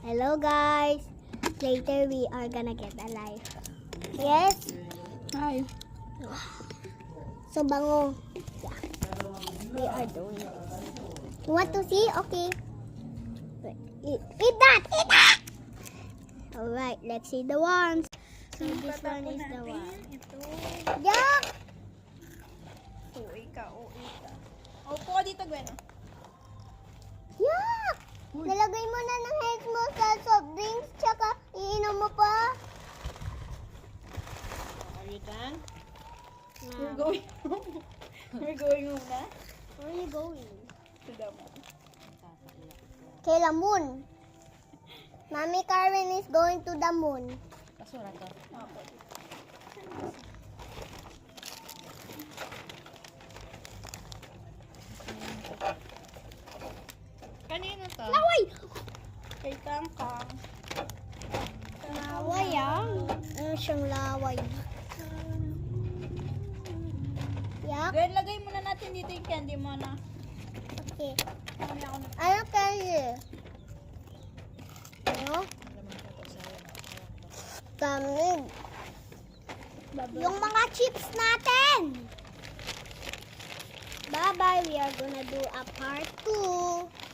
Hello guys. Later we are gonna get alive. Yes? Hi. So bango. Yeah. We are doing it. You want to see? Okay. Wait, eat that! Eat that! Alright, let's see the ones. So this one is the one. Ito. Yuck! Uwi ka. Opo dito, Gwen. Yuck! Nalagay mo na ng head mo sa soft drinks, tsaka iinom mo pa. Are you done? No. We're going home. We're going home na? Where are you going? To the mall. Kay la moon. Mami Karen is going to the moon. Basura to. Opo. Kanino to? Laway! Kay Kangkang. Laway ah. Ano siyang laway? Yak? Gwen, lagay muna natin dito yung candy mo na. Okay. Kami ako na. Ano candy? Ano? Tamig. Yung mga chips natin. Bye-bye. We are gonna do a part 2.